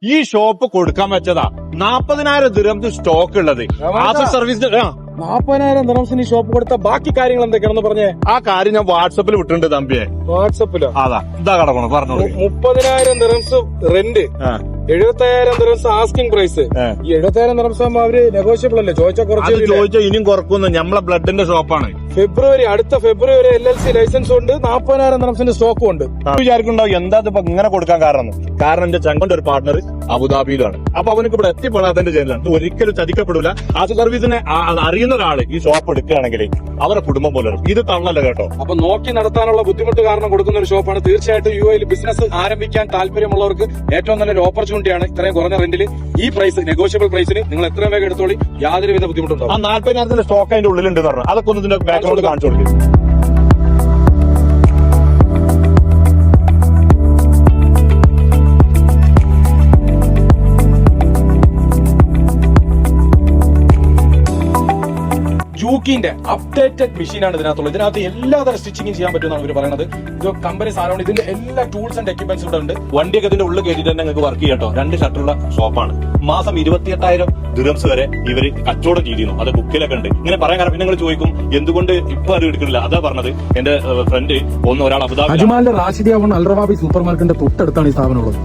ഈ ഷോപ്പ് കൊടുക്കാൻ വെച്ചതാ 40,000 ദിർഹംസ് സ്റ്റോക്ക് ഉള്ളത്. ആഫ്റ്റർ സർവീസ് 40,000 ദിർഹംസിന് ഷോപ്പ് കൊടുത്ത ബാക്കി കാര്യങ്ങൾ എന്തൊക്കെയാണെന്ന് പറഞ്ഞേ. ആ കാര്യം ഞാൻ വാട്സപ്പിൽ വിട്ടിട്ടുണ്ട് തമ്പിയെ. വാട്സപ്പിലോ? അതാ ഇതാ കിടക്കണം പറഞ്ഞോളൂ. 30,000 dirhams rent, 70,000 dirhams asking price. ഈ 70,000 ദിർഹംസ് ആകുമ്പോ അവര് നെഗോഷ്യബിൾ അല്ലേ? ചോദിച്ചാൽ അത് കുറച്ച് ചോദിച്ചാൽ ഇനിയും കുറക്കുന്നു. നമ്മളെ ബ്ലഡിന്റെ ഷോപ്പാണ്. അടുത്ത ഫെബ്രുവരി LLC ലൈസൻസ് ഉണ്ട്, 40,000 ദിർഹംസിന്റെ സ്റ്റോക്കും ഉണ്ട്. വിചാരിക്കുന്നുണ്ടാവും എന്താ ഇപ്പൊ ഇങ്ങനെ കൊടുക്കാൻ കാരണം. കാരണം എന്റെ ചങ്കന്റെ ഒരു പാർട്ണർ അബുദാബിയിലാണ്. അപ്പൊ അവനക്ക് ഇവിടെ എത്തിപ്പെടാത്തതിന്റെ ജയിലാണ്. ഒരിക്കലും ചതിക്കപ്പെടില്ല. ആദ്യ സർവീസിനെ അറിയുന്ന ഒരാള് ഈ ഷോപ്പ് എടുക്കുകയാണെങ്കിൽ അവരുടെ കുടുംബം പോലെ ഇത് തള്ളല്ല കേട്ടോ. അപ്പൊ നോക്കി നടത്താനുള്ള ബുദ്ധിമുട്ട് കാരണം കൊടുക്കുന്ന ഒരു ഷോപ്പാണ്. തീർച്ചയായിട്ടും UAE ബിസിനസ് ആരംഭിക്കാൻ താല്പര്യമുള്ളവർക്ക് ഏറ്റവും നല്ലൊരു ഓപ്പർച്യൂണിറ്റിയാണ്. ഇത്രയും കുറഞ്ഞ റെന്റിൽ ഈ പ്രൈസ്, നെഗോഷ്യബിൾ പ്രൈസിന് നിങ്ങൾ എത്രയും വേഗം എടുത്തോളി. യാതൊരുവിധ ബുദ്ധിമുട്ടുണ്ടാവും. ആ 40,000 സ്റ്റോക്ക് അതിന്റെ ഉള്ളിലുണ്ട് പറഞ്ഞു. അതൊക്കെ ഒന്ന് ഇതിന്റെ ബാക്ക്ഗ്രൗണ്ട് കാണിച്ചു കൊടുക്കും. ജൂക്കിന്റെ അപ്ഡേറ്റഡ് മെഷീനാണ് ഇതിനകത്തുള്ളത്. ഇതിനകത്ത് എല്ലാതരം സ്റ്റിച്ചിങ്ങും ചെയ്യാൻ പറ്റുമെന്നാണ് ഇവർ പറയുന്നത്. ഇത് കമ്പനി സാധനമാണ്. ഇതിന്റെ എല്ലാ ടൂൾസ് ആൻഡ് എക്യുപ്മെന്റ്സ് ഇവിടെ ഉണ്ട്. വണ്ടിയൊക്കെ ഇതിന്റെ ഉള്ളിൽ കയറ്റിട്ട് തന്നെ നിങ്ങൾക്ക് വർക്ക് ചെയ്യട്ടോ. 2 ഷട്ടറുള്ള ഷോപ്പാണ്. മാസം 28,000 ദിർഹംസ് വരെ ഇവര് കച്ചവടം ചെയ്തിരുന്നു. അത് ബുക്കിലൊക്കെ ഉണ്ട്. ഇങ്ങനെ പറയാൻ കാരണം പിന്നെ നിങ്ങൾ ചോദിക്കും എന്തുകൊണ്ട് ഇപ്പൊ അത് എടുക്കുന്നില്ല. അതാ പറഞ്ഞത്. എന്റെ ഫ്രണ്ട് ഒരാൾ അബുദാബി അജ്മാലിന്റെ റാഷിദിയ അൽറവാബി സൂപ്പർ മാർക്കറ്റിന്റെ തൊട്ടടുത്താണ് ഈ സ്ഥാപനമുള്ളത്.